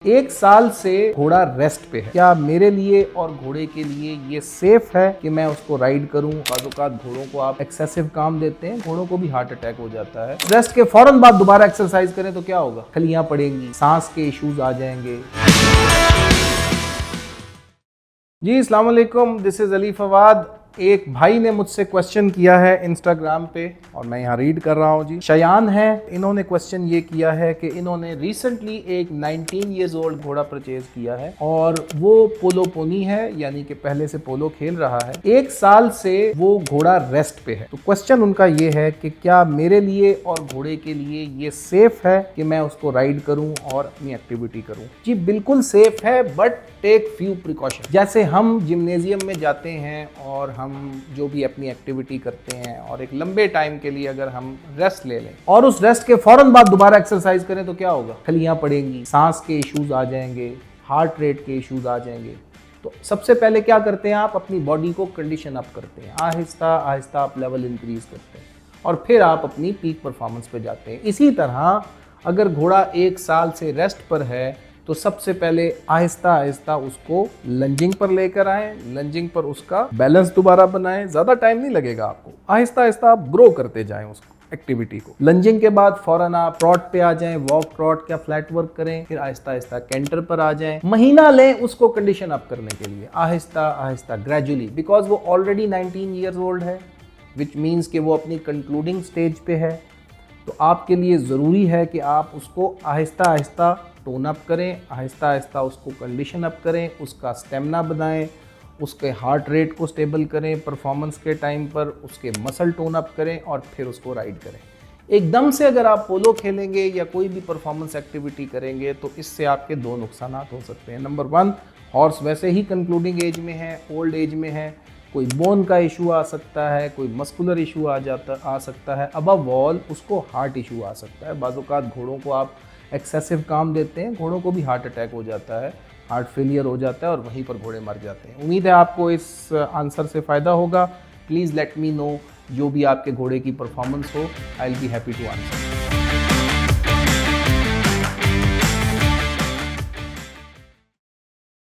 एक साल से घोड़ा रेस्ट पे है। क्या मेरे लिए और घोड़े के लिए ये सेफ है कि मैं उसको राइड करूं? बाज़-औक़ात घोड़ों को आप एक्सेसिव काम देते हैं, घोड़ों को भी हार्ट अटैक हो जाता है। रेस्ट के फौरन बाद दोबारा एक्सरसाइज करें तो क्या होगा? खलियां पड़ेंगी, सांस के इश्यूज आ जाएंगे। जी अस्सलाम वालेकुम, दिस इज़ अली फवाद। एक भाई ने मुझसे क्वेश्चन किया है इंस्टाग्राम पे और मैं यहाँ रीड कर रहा हूँ। जी शयान है, इन्होंने क्वेश्चन ये किया है कि इन्होंने रिसेंटली एक 19 ईयर्स ओल्ड घोड़ा परचेज किया है और वो पोलो पोनी है, यानी कि पहले से पोलो खेल रहा है। एक साल से वो घोड़ा रेस्ट पे है। तो क्वेश्चन उनका ये है कि क्या मेरे लिए और घोड़े के लिए ये सेफ है कि मैं उसको राइड करूँ और अपनी एक्टिविटी करूँ? जी बिल्कुल सेफ है, बट टेक फ्यू प्रिकॉशन। जैसे हम जिम्नेजियम में जाते हैं और हम जो भी अपनी एक्टिविटी करते हैं और एक लंबे टाइम के लिए अगर हम रेस्ट ले लें और उस रेस्ट के फौरन बाद दोबारा एक्सरसाइज करें तो क्या होगा? खलियां पड़ेंगी, सांस के इश्यूज आ जाएंगे, हार्ट रेट के इश्यूज आ जाएंगे। तो सबसे पहले क्या करते हैं, आप अपनी बॉडी को कंडीशन अप करते हैं, आहिस्ता आहिस्ता आप लेवल इंक्रीज करते हैं और फिर आप अपनी पीक परफॉर्मेंस पे जाते हैं। इसी तरह अगर घोड़ा एक साल से रेस्ट पर है तो सबसे पहले आहिस्ता आहिस्ता उसको लंजिंग पर लेकर आए, लंजिंग पर उसका बैलेंस दोबारा बनाएं। ज़्यादा टाइम नहीं लगेगा आपको, आहिस्ता आहिस्ता आप ग्रो करते जाएं उस एक्टिविटी को। लंजिंग के बाद फौरन आप ट्रॉट पे आ जाएं, वॉक ट्रॉट या फ्लैट वर्क करें, फिर आहिस्ता आहिस्ता कैंटर पर आ जाएं। महीना लें उसको कंडीशन अप करने के लिए, आहिस्ता आहिस्ता ग्रेजुअली, बिकॉज वो ऑलरेडी 19 ईयर्स ओल्ड है, विच मीन्स कि वो अपनी कंक्लूडिंग स्टेज पे है। तो आपके लिए ज़रूरी है कि आप उसको आहिस्ता आहिस्ता टोन अप करें, आहिस्ता आहिस्ता उसको कंडीशन अप करें, उसका स्टेमिना बनाएं, उसके हार्ट रेट को स्टेबल करें, परफॉर्मेंस के टाइम पर उसके मसल टोन अप करें और फिर उसको राइड करें। एकदम से अगर आप पोलो खेलेंगे या कोई भी परफॉर्मेंस एक्टिविटी करेंगे तो इससे आपके दो नुकसान हो सकते हैं। नंबर 1, हॉर्स वैसे ही कंक्लूडिंग एज में है, ओल्ड एज में है, कोई बोन का इशू आ सकता है, कोई मस्कुलर इशू आ सकता है, अबव ऑल उसको हार्ट इशू आ सकता है। बाज़-औक़ात घोड़ों को आप एक्सेसिव काम देते हैं, घोड़ों को भी हार्ट अटैक हो जाता है, हार्ट फेलियर हो जाता है और वहीं पर घोड़े मर जाते हैं। उम्मीद है आपको इस आंसर से फ़ायदा होगा। प्लीज़ लेट मी नो जो भी आपके घोड़े की परफॉर्मेंस हो, I will be happy to answer.